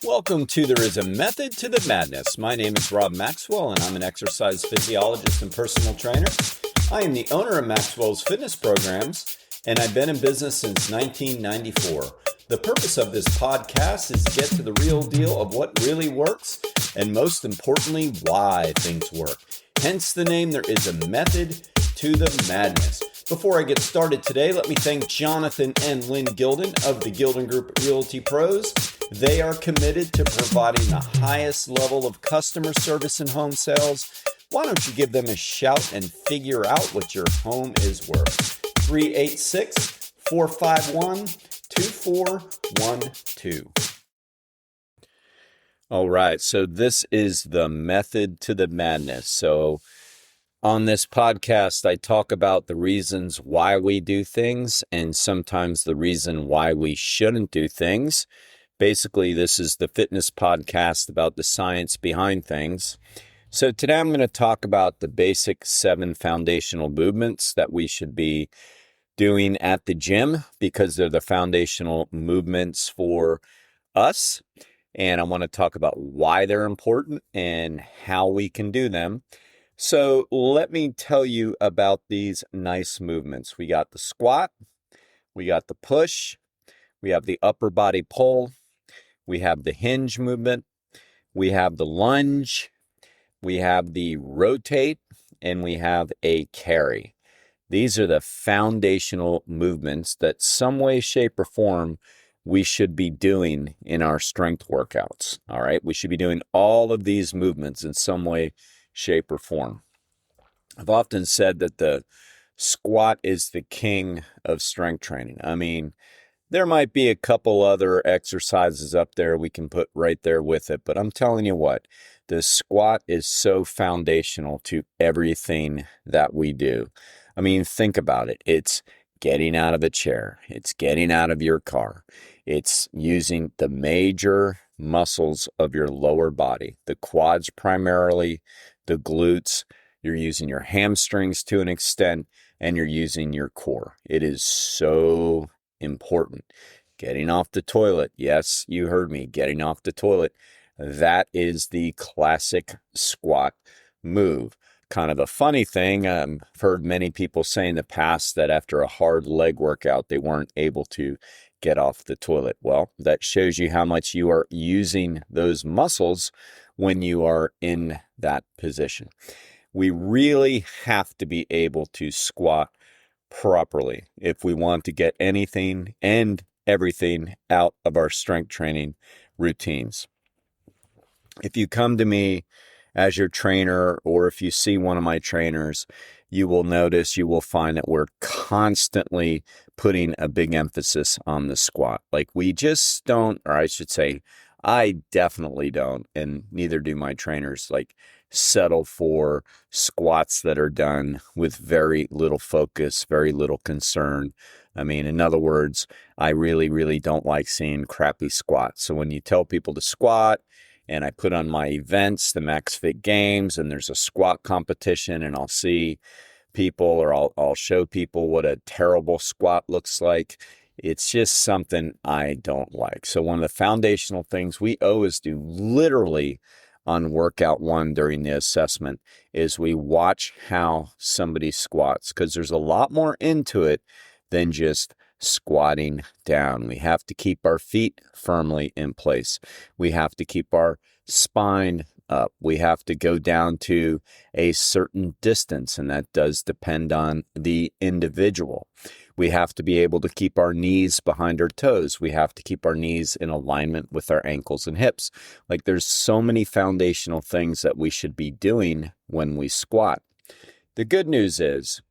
Welcome to There Is a Method to the Madness. My name is Rob Maxwell, and I'm an exercise physiologist and personal trainer. I am the owner of Maxwell's fitness programs, and I've been in business since 1994. The purpose of this podcast is to get to the real deal of what really works, and most importantly, why things work. Hence the name, There Is a Method to the Madness. Before I get started today, let me thank Jonathan and Lynn Gilden of the Gilden Group Realty Pros. They are committed to providing the highest level of customer service in home sales. Why don't you give them a shout and figure out what your home is worth? 386-451-2412. All right, so this is the method to the madness. So on this podcast, I talk about the reasons why we do things and sometimes the reason why we shouldn't do things. Basically, this is the fitness podcast about the science behind things. So today I'm going to talk about the basic 7 foundational movements that we should be doing at the gym because they're the foundational movements for us. And I want to talk about why they're important and how we can do them. So let me tell you about these nice movements. We got the squat, we got the push, we have the upper body pull, we have the hinge movement, we have the lunge, we have the rotate, and we have a carry. These are the foundational movements that some way, shape, or form we should be doing in our strength workouts. All right, we should be doing all of these movements in some way, shape, or form. I've often said that the squat is the king of strength training. I mean, there might be a couple other exercises up there we can put right there with it, but I'm telling you what, the squat is so foundational to everything that we do. I mean, think about it. It's getting out of a chair. It's getting out of your car. It's using the major muscles of your lower body, the quads primarily, the glutes. You're using your hamstrings to an extent, and you're using your core. It is so important. Getting off the toilet. Yes, you heard me. Getting off the toilet. That is the classic squat move. Kind of a funny thing. I've heard many people say in the past that after a hard leg workout, they weren't able to get off the toilet. Well, that shows you how much you are using those muscles when you are in that position. We really have to be able to squat properly if we want to get anything and everything out of our strength training routines. If you come to me as your trainer, or if you see one of my trainers, you will find that we're constantly putting a big emphasis on the squat. Like we just don't, or I should say, I definitely don't, and neither do my trainers, like settle for squats that are done with very little focus, very little concern. I mean, in other words, I really, really don't like seeing crappy squats. So when you tell people to squat, and I put on my events, the Max Fit Games, and there's a squat competition, and I'll see people, or I'll show people what a terrible squat looks like. It's just something I don't like. So one of the foundational things we always do, literally on workout 1 during the assessment, is we watch how somebody squats, because there's a lot more into it than just squatting down. We have to keep our feet firmly in place. We have to keep our spine up. We have to go down to a certain distance, and that does depend on the individual. We have to be able to keep our knees behind our toes. We have to keep our knees in alignment with our ankles and hips. Like there's so many foundational things that we should be doing when we squat. The good news is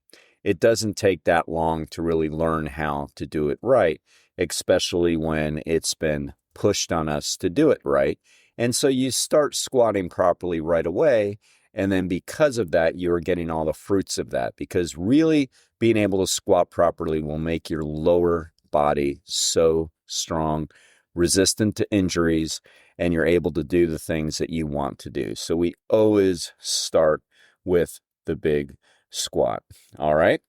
it doesn't take that long to really learn how to do it right, especially when it's been pushed on us to do it right. And so you start squatting properly right away. And then because of that, you're getting all the fruits of that, because really being able to squat properly will make your lower body so strong, resistant to injuries, and you're able to do the things that you want to do. So we always start with the big squat. All right.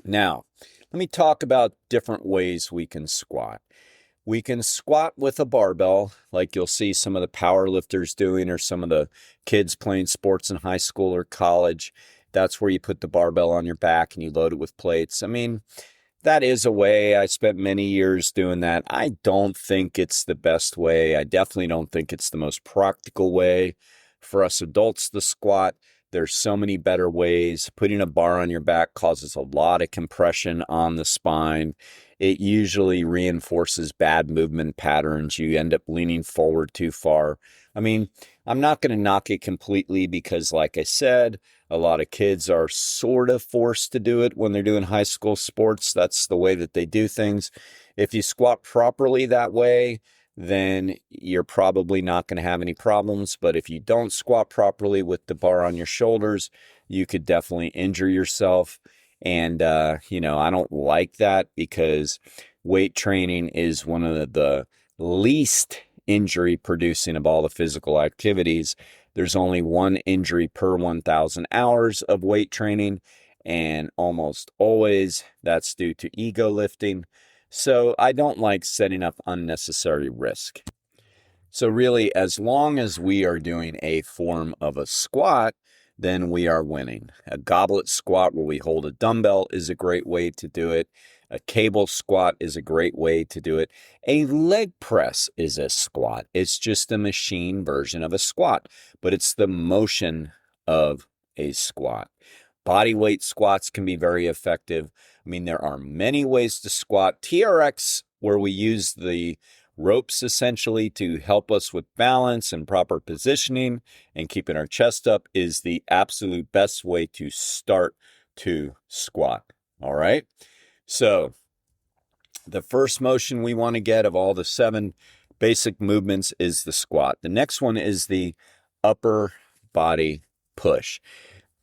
Now, let me talk about different ways we can squat. We can squat with a barbell, like you'll see some of the power lifters doing, or some of the kids playing sports in high school or college. That's where you put the barbell on your back and you load it with plates. I mean, that is a way. I spent many years doing that. I don't think it's the best way. I definitely don't think it's the most practical way for us adults to squat. There's so many better ways. Putting a bar on your back causes a lot of compression on the spine. It usually reinforces bad movement patterns. You end up leaning forward too far. I mean, I'm not going to knock it completely because, like I said, a lot of kids are sort of forced to do it when they're doing high school sports. That's the way that they do things. If you squat properly that way, then you're probably not going to have any problems. But if you don't squat properly with the bar on your shoulders, you could definitely injure yourself. And, I don't like that because weight training is one of the least injury producing of all the physical activities. There's only one injury per 1,000 hours of weight training, and almost always that's due to ego lifting. So I don't like setting up unnecessary risk. So really, as long as we are doing a form of a squat, then we are winning. A goblet squat where we hold a dumbbell is a great way to do it. A cable squat is a great way to do it. A leg press is a squat. It's just a machine version of a squat, but it's the motion of a squat. Body weight squats can be very effective. I mean, there are many ways to squat. TRX, where we use the ropes essentially to help us with balance and proper positioning and keeping our chest up, is the absolute best way to start to squat. All right. So the first motion we want to get of all the 7 basic movements is the squat. The next one is the upper body push.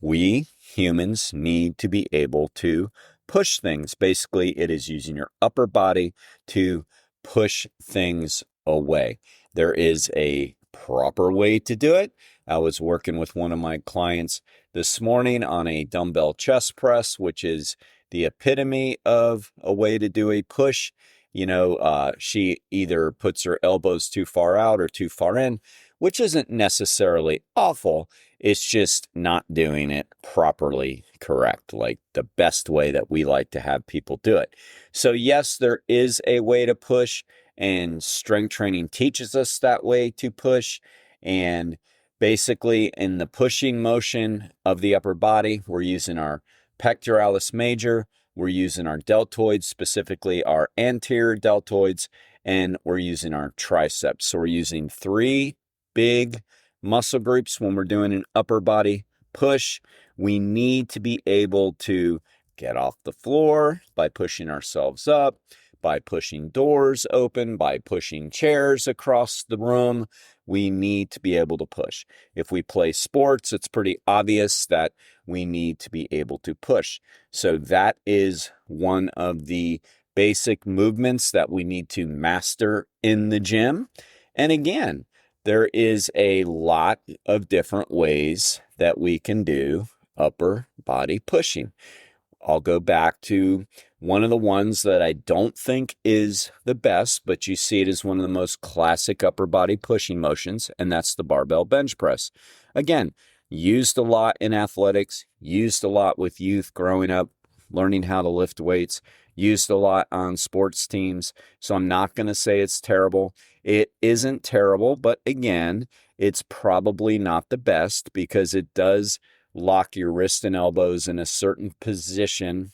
We humans need to be able to push things. Basically, it is using your upper body to push things away. There is a proper way to do it. I was working with one of my clients this morning on a dumbbell chest press, which is the epitome of a way to do a push. She either puts her elbows too far out or too far in, which isn't necessarily awful. It's just not doing it properly correct, like the best way that we like to have people do it. So yes, there is a way to push, and strength training teaches us that way to push. And basically in the pushing motion of the upper body, we're using our pectoralis major, we're using our deltoids, specifically our anterior deltoids, and we're using our triceps. So we're using 3 big muscle groups when we're doing an upper body push. We need to be able to get off the floor by pushing ourselves up, by pushing doors open, by pushing chairs across the room. We need to be able to push. If we play sports, it's pretty obvious that we need to be able to push. So that is one of the basic movements that we need to master in the gym. And again, there is a lot of different ways that we can do upper body pushing. I'll go back to one of the ones that I don't think is the best, but you see it as one of the most classic upper body pushing motions, and that's the barbell bench press. Again, used a lot in athletics, used a lot with youth growing up, learning how to lift weights, used a lot on sports teams. So I'm not going to say it's terrible. It isn't terrible, but again, it's probably not the best because it does lock your wrists and elbows in a certain position.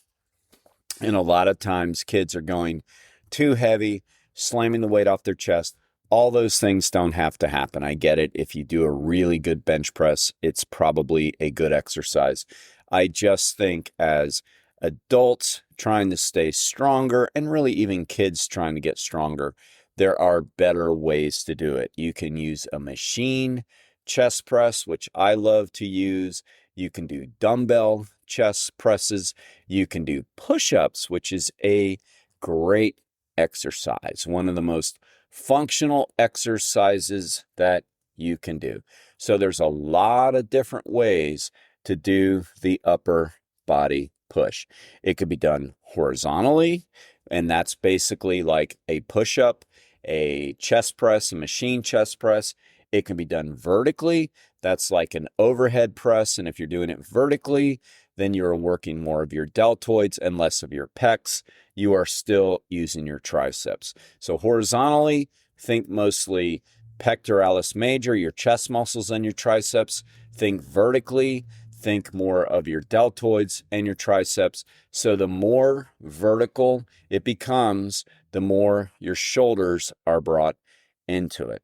And a lot of times kids are going too heavy, slamming the weight off their chest. All those things don't have to happen. I get it. If you do a really good bench press, it's probably a good exercise. I just think as adults trying to stay stronger, and really even kids trying to get stronger, there are better ways to do it. You can use a machine chest press, which I love to use. You can do dumbbell chest presses. You can do push-ups, which is a great exercise. One of the most functional exercises that you can do. So there's a lot of different ways to do the upper body push. It could be done horizontally, and that's basically like a push-up. a chest press, a machine chest press. It can be done vertically. That's like an overhead press. And if you're doing it vertically, then you're working more of your deltoids and less of your pecs. You are still using your triceps. So horizontally, think mostly pectoralis major, your chest muscles and your triceps. Think vertically, think more of your deltoids and your triceps. So the more vertical it becomes, the more your shoulders are brought into it.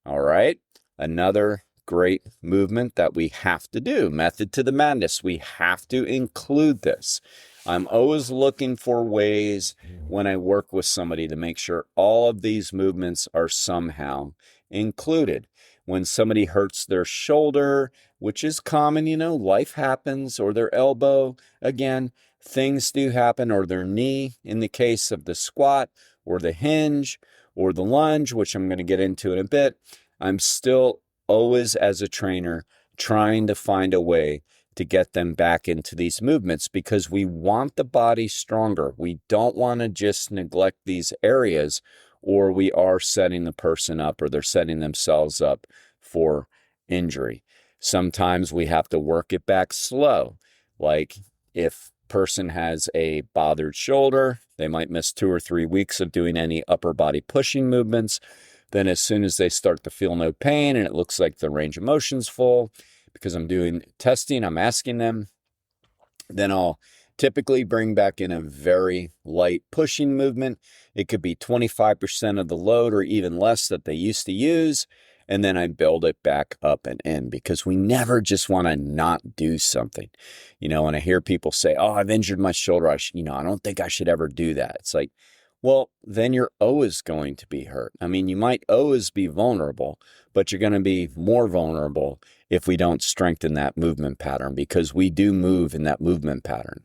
All right. Another great movement that we have to do, method to the madness. We have to include this. I'm always looking for ways when I work with somebody to make sure all of these movements are somehow included. When somebody hurts their shoulder, which is common, life happens, or their elbow, again, things do happen, or their knee in the case of the squat, or the hinge, or the lunge, which I'm going to get into in a bit. I'm still always, as a trainer, trying to find a way to get them back into these movements because we want the body stronger. We don't want to just neglect these areas, or we are setting the person up, or they're setting themselves up for injury. Sometimes we have to work it back slow. Like if person has a bothered shoulder, they might miss 2 or 3 weeks of doing any upper body pushing movements. Then as soon as they start to feel no pain and it looks like the range of motion's full, because I'm doing testing, I'm asking them, then I'll typically bring back in a very light pushing movement. It could be 25% of the load or even less that they used to use. And then I build it back up and in because we never just want to not do something. When I hear people say, oh, I've injured my shoulder, I don't think I should ever do that. It's like, well, then you're always going to be hurt. I mean, you might always be vulnerable, but you're going to be more vulnerable if we don't strengthen that movement pattern because we do move in that movement pattern.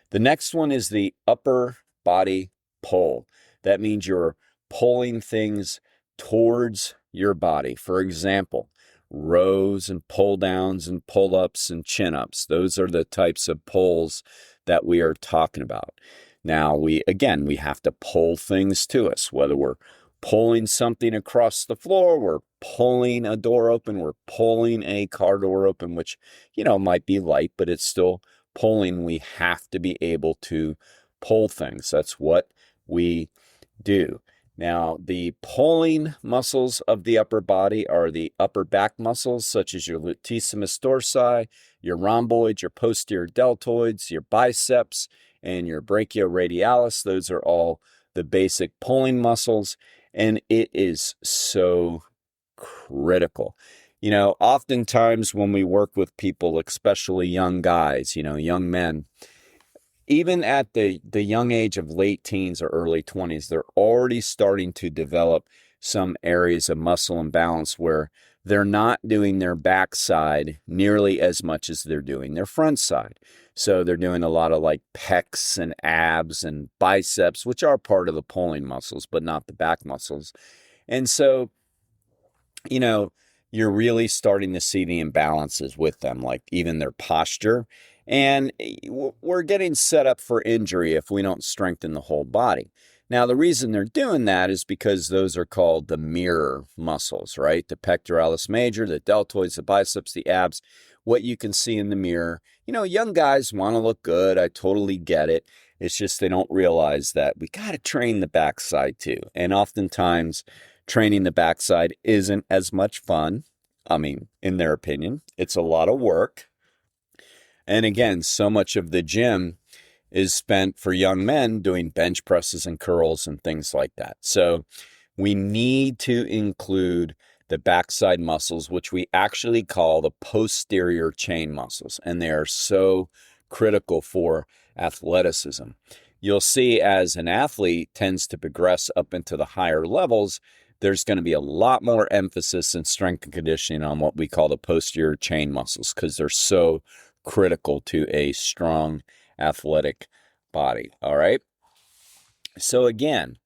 The next one is the upper body pull. That means you're pulling things towards your body. For example, rows and pull downs and pull ups and chin ups. Those are the types of pulls that we are talking about. Now, we have to pull things to us, whether we're pulling something across the floor, we're pulling a door open, we're pulling a car door open, which, might be light, but it's still pulling. We have to be able to pull things. That's what we do. Now, the pulling muscles of the upper body are the upper back muscles, such as your latissimus dorsi, your rhomboids, your posterior deltoids, your biceps, and your brachioradialis. Those are all the basic pulling muscles, and it is so critical. Oftentimes when we work with people, especially young guys, young men, even at the young age of late teens or early 20s, they're already starting to develop some areas of muscle imbalance where they're not doing their backside nearly as much as they're doing their front side. So they're doing a lot of like pecs and abs and biceps, which are part of the pulling muscles, but not the back muscles. And so, you're really starting to see the imbalances with them, like even their posture. And we're getting set up for injury if we don't strengthen the whole body. Now, the reason they're doing that is because those are called the mirror muscles, right? The pectoralis major, the deltoids, the biceps, the abs, what you can see in the mirror. Young guys want to look good. I totally get it. It's just they don't realize that we got to train the backside too. And oftentimes, training the backside isn't as much fun. I mean, in their opinion, it's a lot of work. And again, so much of the gym is spent for young men doing bench presses and curls and things like that. So we need to include the backside muscles, which we actually call the posterior chain muscles. And they are so critical for athleticism. You'll see as an athlete tends to progress up into the higher levels, there's going to be a lot more emphasis in strength and conditioning on what we call the posterior chain muscles because they're so critical to a strong athletic body. All right. So again,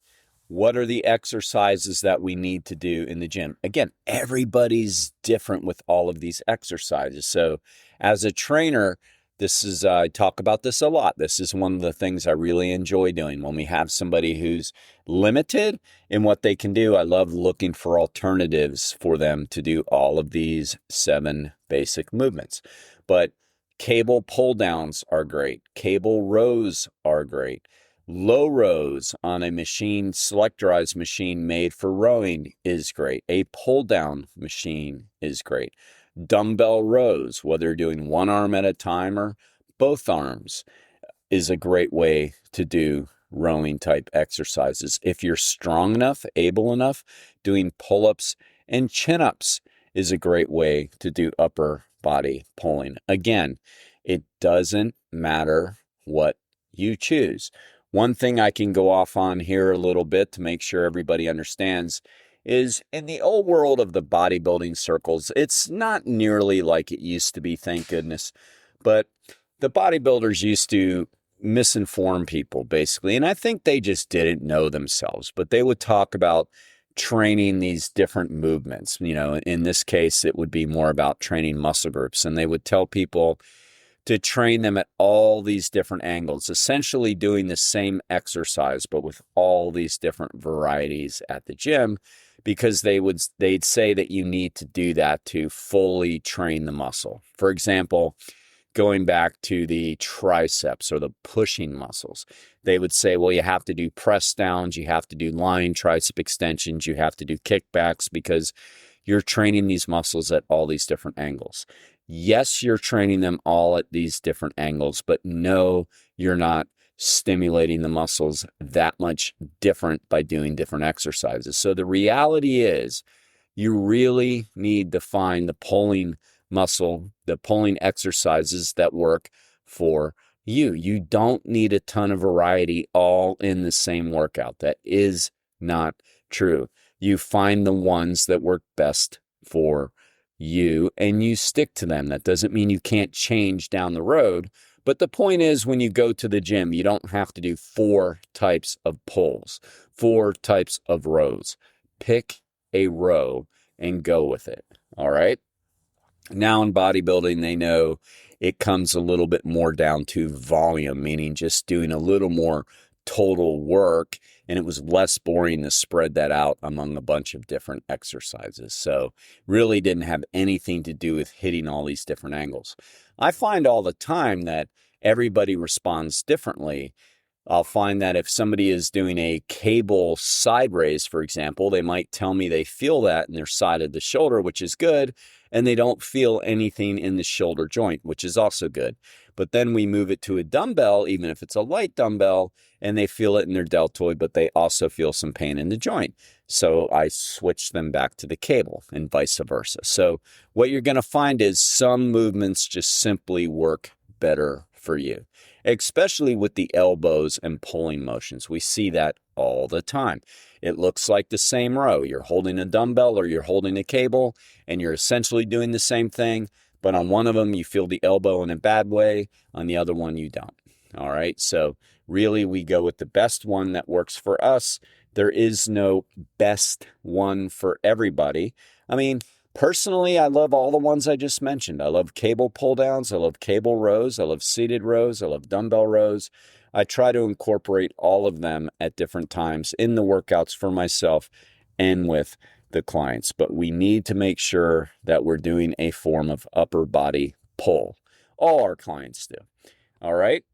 what are the exercises that we need to do in the gym? Again, everybody's different with all of these exercises. So as a trainer, I talk about this a lot. This is one of the things I really enjoy doing when we have somebody who's limited in what they can do. I love looking for alternatives for them to do all of these 7 basic movements. But cable pull downs are great. Cable rows are great. Low rows on a machine, selectorized machine made for rowing is great. A pull down machine is great. Dumbbell rows, whether you're doing one arm at a time or both arms, is a great way to do rowing type exercises. If you're strong enough, able enough, doing pull-ups and chin-ups is a great way to do upper body pulling. Again, it doesn't matter what you choose. One thing I can go off on here a little bit to make sure everybody understands is in the old world of the bodybuilding circles, it's not nearly like it used to be, thank goodness. But the bodybuilders used to misinform people, basically. And I think they just didn't know themselves. But they would talk about training these different movements. In this case, it would be more about training muscle groups. And they would tell people to train them at all these different angles, essentially doing the same exercise, but with all these different varieties at the gym, because they'd say that you need to do that to fully train the muscle. For example, going back to the triceps or the pushing muscles, they would say, well, you have to do press downs, you have to do lying tricep extensions, you have to do kickbacks because you're training these muscles at all these different angles. Yes, you're training them all at these different angles, but no, you're not stimulating the muscles that much different by doing different exercises. So the reality is you really need to find the pulling muscle, the pulling exercises that work for you. You don't need a ton of variety all in the same workout. That is not true. You find the ones that work best for you and you stick to them. That doesn't mean you can't change down the road. But the point is, when you go to the gym, you don't have to do 4 types of pulls, 4 types of rows. Pick a row and go with it. All right. Now in bodybuilding, they know it comes a little bit more down to volume, meaning just doing a little more total work. And it was less boring to spread that out among a bunch of different exercises. So really didn't have anything to do with hitting all these different angles. I find all the time that everybody responds differently. I'll find that if somebody is doing a cable side raise, for example, they might tell me they feel that in their side of the shoulder, which is good, and they don't feel anything in the shoulder joint, which is also good. But then we move it to a dumbbell, even if it's a light dumbbell, and they feel it in their deltoid, but they also feel some pain in the joint. So I switch them back to the cable and vice versa. So what you're going to find is some movements just simply work better for you, especially with the elbows and pulling motions. We see that all the time. It looks like the same row. You're holding a dumbbell or you're holding a cable and you're essentially doing the same thing, but on one of them you feel the elbow in a bad way, on the other one you don't. All right, so really we go with the best one that works for us. There is no best one for everybody. I mean, personally, I love all the ones I just mentioned. I love cable pull downs. I love cable rows. I love seated rows. I love dumbbell rows. I try to incorporate all of them at different times in the workouts for myself and with the clients. But we need to make sure that we're doing a form of upper body pull. All our clients do. All right.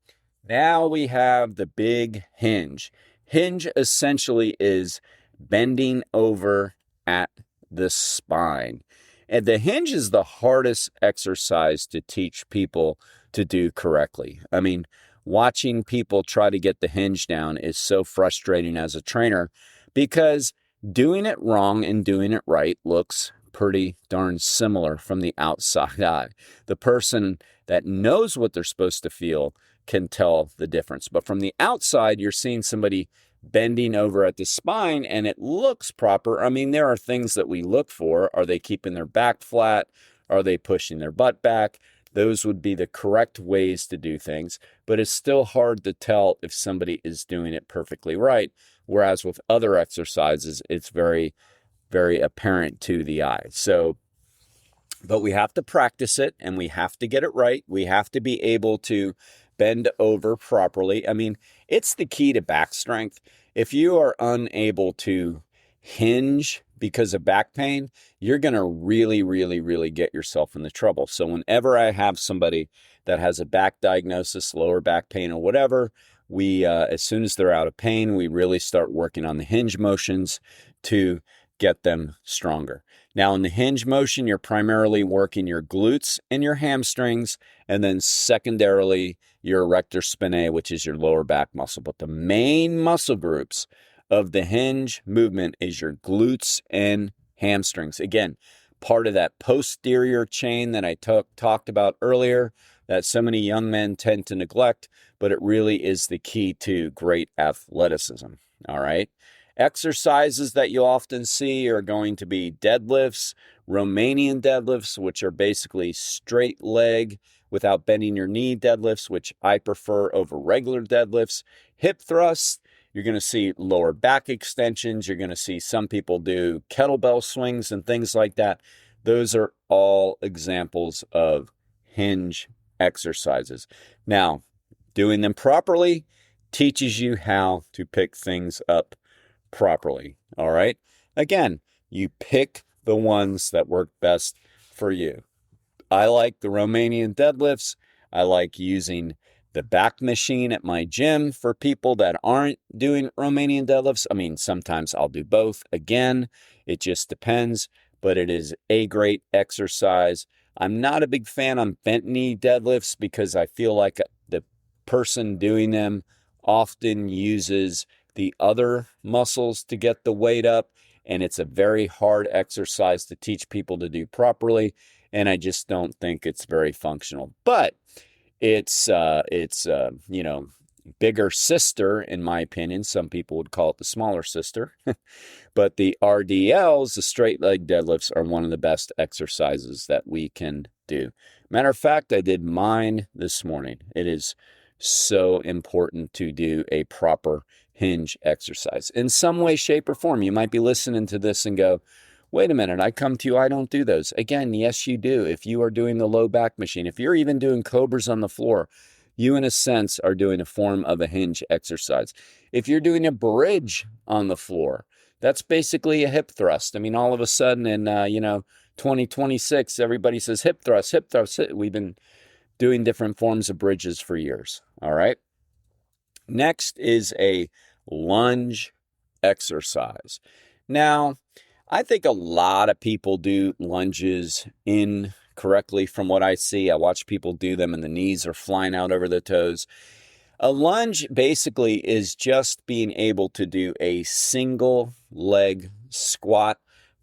Now we have the big hinge. Hinge essentially is bending over at the spine. And the hinge is the hardest exercise to teach people to do correctly. I mean, watching people try to get the hinge down is so frustrating as a trainer because doing it wrong and doing it right looks pretty darn similar from the outside eye. The person that knows what they're supposed to feel can tell the difference. But from the outside, you're seeing somebody bending over at the spine and it looks proper. I mean, there are things that we look for. Are they keeping their back flat? Are they pushing their butt back? Those would be the correct ways to do things, but it's still hard to tell if somebody is doing it perfectly right. Whereas with other exercises, it's very, very apparent to the eye. So but we have to practice it and we have to get it right. We have to be able to bend over properly. I mean, it's the key to back strength. If you are unable to hinge because of back pain, you're going to really, really, really get yourself into trouble. So whenever I have somebody that has a back diagnosis, lower back pain or whatever, we, as soon as they're out of pain, we really start working on the hinge motions to get them stronger. Now, in the hinge motion, you're primarily working your glutes and your hamstrings, and then secondarily, your erector spinae, which is your lower back muscle. But the main muscle groups of the hinge movement is your glutes and hamstrings. Again, part of that posterior chain that I talked about earlier that so many young men tend to neglect, but it really is the key to great athleticism. All right. Exercises that you often see are going to be deadlifts, Romanian deadlifts, which are basically straight leg without bending your knee deadlifts, which I prefer over regular deadlifts. Hip thrusts, you're going to see lower back extensions. You're going to see some people do kettlebell swings and things like that. Those are all examples of hinge exercises. Now, doing them properly teaches you how to pick things up properly. All right. Again, you pick the ones that work best for you. I like the Romanian deadlifts. I like using the back machine at my gym for people that aren't doing Romanian deadlifts. I mean, sometimes I'll do both. Again, it just depends, but it is a great exercise. I'm not a big fan on bent knee deadlifts because I feel like the person doing them often uses the other muscles to get the weight up, and it's a very hard exercise to teach people to do properly, and I just don't think it's very functional. But it's bigger sister, in my opinion. Some people would call it the smaller sister. But the RDLs, the straight leg deadlifts, are one of the best exercises that we can do. Matter of fact, I did mine this morning. It is so important to do a proper hinge exercise in some way, shape, or form. You might be listening to this and go, wait a minute, I come to you, I don't do those. Again, yes, you do. If you are doing the low back machine, if you're even doing cobras on the floor, you in a sense are doing a form of a hinge exercise. If you're doing a bridge on the floor, that's basically a hip thrust. I mean, all of a sudden in 2026, everybody says hip thrust, hip thrust. We've been doing different forms of bridges for years. All right. Next is a lunge exercise. Now, I think a lot of people do lunges incorrectly from what I see. I watch people do them and the knees are flying out over the toes. A lunge basically is just being able to do a single leg squat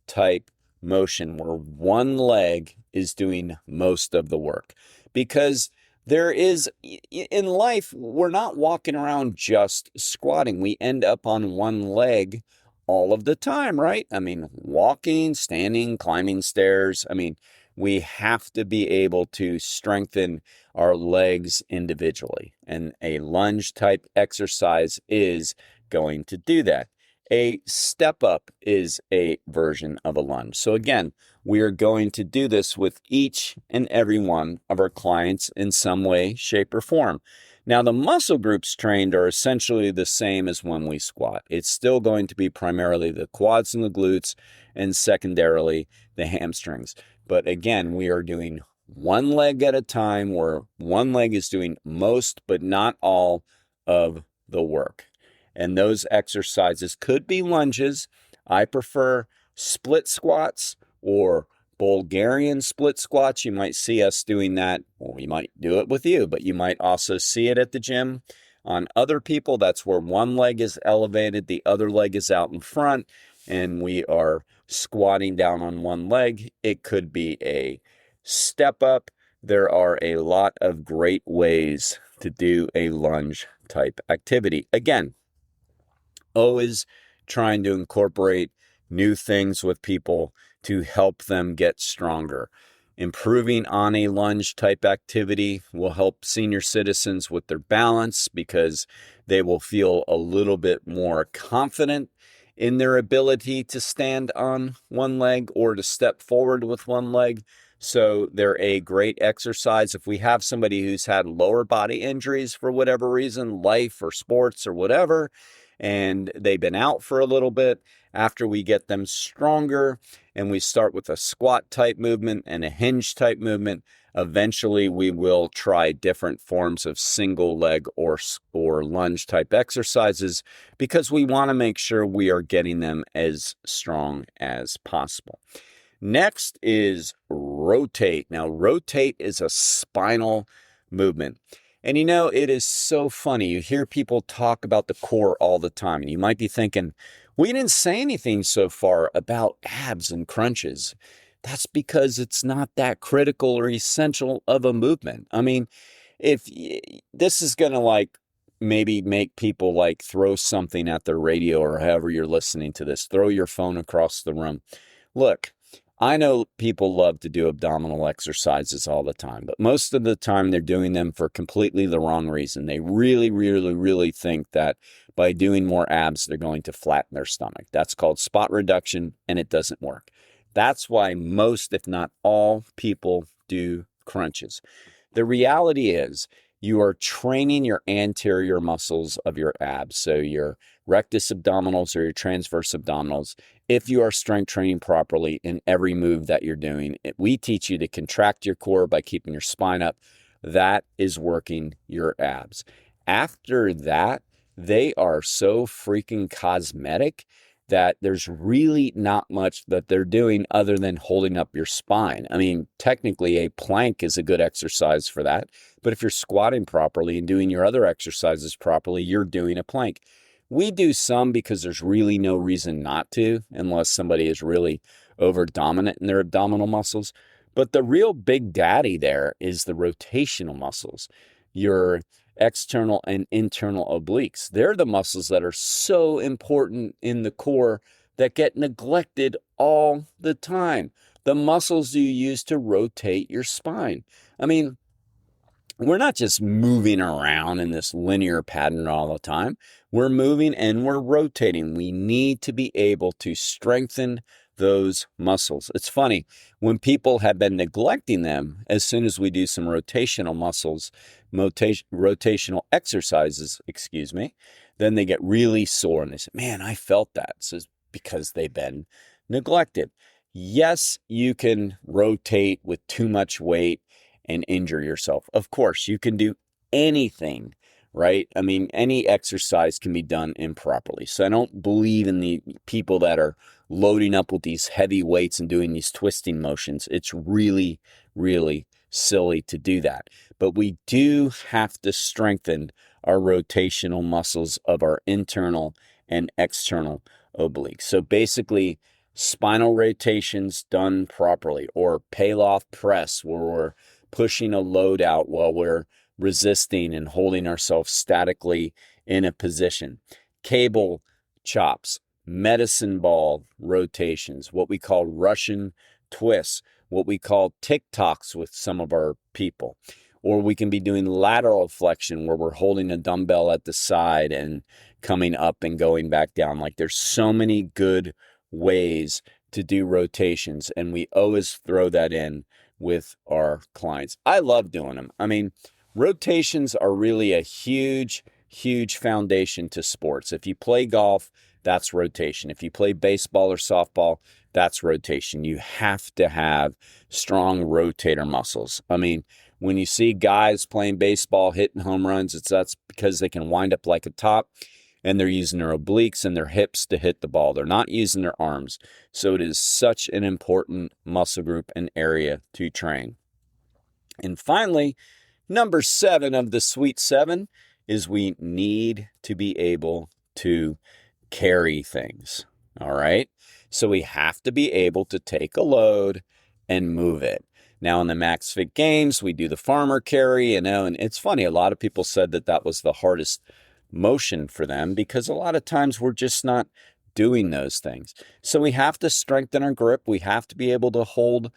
type motion where one leg is doing most of the work. Because there is, in life, we're not walking around just squatting. We end up on one leg all of the time, right? I mean, walking, standing, climbing stairs. I mean, we have to be able to strengthen our legs individually. And a lunge type exercise is going to do that. A step up is a version of a lunge. So again, we are going to do this with each and every one of our clients in some way, shape, or form. Now, the muscle groups trained are essentially the same as when we squat. It's still going to be primarily the quads and the glutes, and secondarily the hamstrings. But again, we are doing one leg at a time, where one leg is doing most but not all of the work. And those exercises could be lunges. I prefer split squats or Bulgarian split squats. You might see us doing that. Well, we might do it with you, but you might also see it at the gym. On other people, that's where one leg is elevated, the other leg is out in front, and we are squatting down on one leg. It could be a step up. There are a lot of great ways to do a lunge type activity. Again, always trying to incorporate new things with people to help them get stronger. Improving on a lunge type activity will help senior citizens with their balance because they will feel a little bit more confident in their ability to stand on one leg or to step forward with one leg. So they're a great exercise. If we have somebody who's had lower body injuries for whatever reason, life or sports or whatever, and they've been out for a little bit, after we get them stronger and we start with a squat type movement and a hinge type movement, eventually we will try different forms of single leg or lunge type exercises because we want to make sure we are getting them as strong as possible. Next is rotate. Now, rotate is a spinal movement. And it is so funny. You hear people talk about the core all the time, and you might be thinking, we didn't say anything so far about abs and crunches. That's because it's not that critical or essential of a movement. I mean, if this is going to maybe make people throw something at their radio or however you're listening to this, throw your phone across the room. Look, I know people love to do abdominal exercises all the time, but most of the time they're doing them for completely the wrong reason. They really, really, really think that by doing more abs, they're going to flatten their stomach. That's called spot reduction, and it doesn't work. That's why most, if not all, people do crunches. The reality is you are training your anterior muscles of your abs, so your rectus abdominals or your transverse abdominals, if you are strength training properly in every move that you're doing. We teach you to contract your core by keeping your spine up. That is working your abs. After that, they are so freaking cosmetic that there's really not much that they're doing other than holding up your spine. I mean, technically a plank is a good exercise for that, but if you're squatting properly and doing your other exercises properly, you're doing a plank. We do some because there's really no reason not to, unless somebody is really over dominant in their abdominal muscles. But the real big daddy there is the rotational muscles, your external and internal obliques. They're the muscles that are so important in the core that get neglected all the time. The muscles you use to rotate your spine. I mean, we're not just moving around in this linear pattern all the time. We're moving and we're rotating. We need to be able to strengthen those muscles. It's funny, when people have been neglecting them, as soon as we do some rotational rotational exercises, then they get really sore and they say, man, I felt that. So it's because they've been neglected. Yes, you can rotate with too much weight and injure yourself. Of course, you can do anything, right? I mean, any exercise can be done improperly. So I don't believe in the people that are loading up with these heavy weights and doing these twisting motions. It's really, really silly to do that. But we do have to strengthen our rotational muscles of our internal and external obliques. So basically, spinal rotations done properly, or Pallof press, where we're pushing a load out while we're resisting and holding ourselves statically in a position. Cable chops, medicine ball rotations, what we call Russian twists, what we call TikToks with some of our people. Or we can be doing lateral flexion where we're holding a dumbbell at the side and coming up and going back down. Like, there's so many good ways to do rotations, and we always throw that in with our clients. I love doing them. I mean, rotations are really a huge, huge foundation to sports. If you play golf, that's rotation. If you play baseball or softball, that's rotation. You have to have strong rotator muscles. I mean, when you see guys playing baseball, hitting home runs, that's because they can wind up like a top, and they're using their obliques and their hips to hit the ball. They're not using their arms. So it is such an important muscle group and area to train. And finally, number 7 of the Sweet 7 is we need to be able to carry things. All right. So we have to be able to take a load and move it. Now in the Max Fit Games, we do the farmer carry, and it's funny. A lot of people said that was the hardest motion for them because a lot of times we're just not doing those things. So we have to strengthen our grip. We have to be able to hold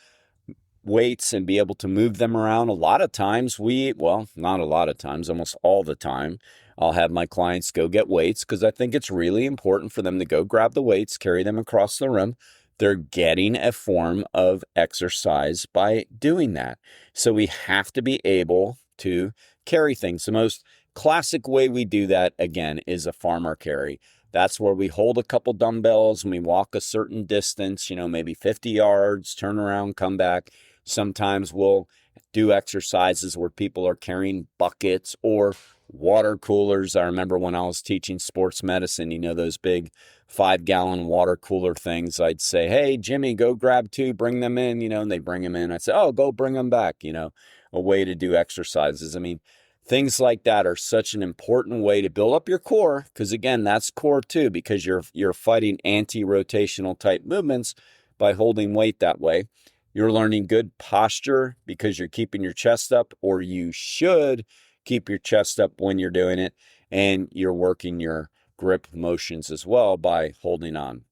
weights and be able to move them around. A lot of times not a lot of times, almost all the time, I'll have my clients go get weights because I think it's really important for them to go grab the weights, carry them across the room, they're getting a form of exercise by doing that. So we have to be able to carry things. The most classic way we do that, again, is a farmer carry. That's where we hold a couple dumbbells and we walk a certain distance, maybe 50 yards, turn around, come back. Sometimes we'll do exercises where people are carrying buckets or water coolers. I remember when I was teaching sports medicine, those big 5-gallon water cooler things. I'd say, hey, Jimmy, go grab 2, bring them in, and they bring them in. I'd say, oh, go bring them back, a way to do exercises. I mean, things like that are such an important way to build up your core, because again, that's core too, because you're fighting anti-rotational type movements by holding weight that way. You're learning good posture because you're keeping your chest up, or you should keep your chest up when you're doing it, and you're working your grip motions as well by holding on.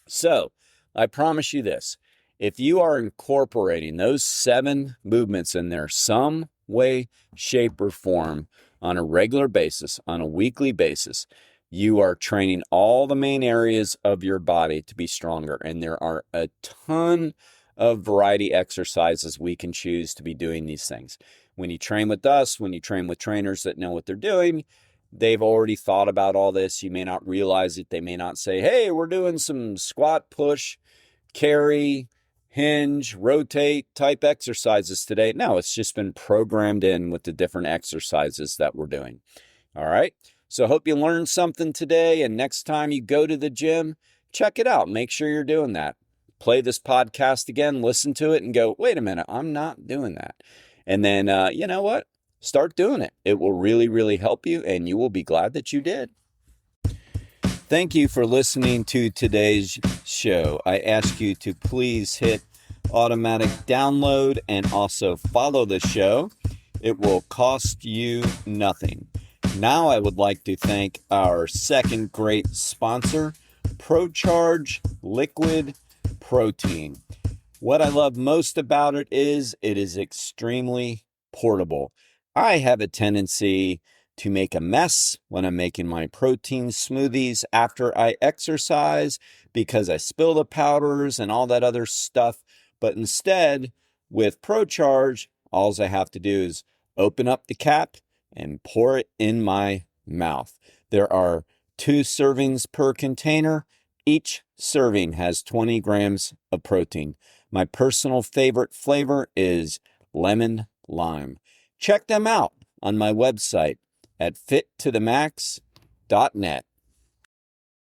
So I promise you this, if you are incorporating those 7 movements in there some way, shape, or form on a regular basis, on a weekly basis, you are training all the main areas of your body to be stronger. And there are a ton of variety exercises we can choose to be doing these things. When you train with us, when you train with trainers that know what they're doing, they've already thought about all this. You may not realize it. They may not say, hey, we're doing some squat, push, carry, hinge, rotate type exercises today. No, it's just been programmed in with the different exercises that we're doing. All right. So I hope you learned something today. And next time you go to the gym, check it out. Make sure you're doing that. Play this podcast again, listen to it and go, wait a minute, I'm not doing that. And then, you know what? Start doing it. It will really, really help you, and you will be glad that you did. Thank you for listening to today's show. I ask you to please hit automatic download and also follow the show. It will cost you nothing. Now I would like to thank our second great sponsor, ProCharge Liquid Protein. What I love most about it is extremely portable. I have a tendency to make a mess when I'm making my protein smoothies after I exercise because I spill the powders and all that other stuff. But instead, with ProCharge, all I have to do is open up the cap and pour it in my mouth. There are 2 servings per container. Each serving has 20 grams of protein. My personal favorite flavor is lemon lime. Check them out on my website at fittothemax.net.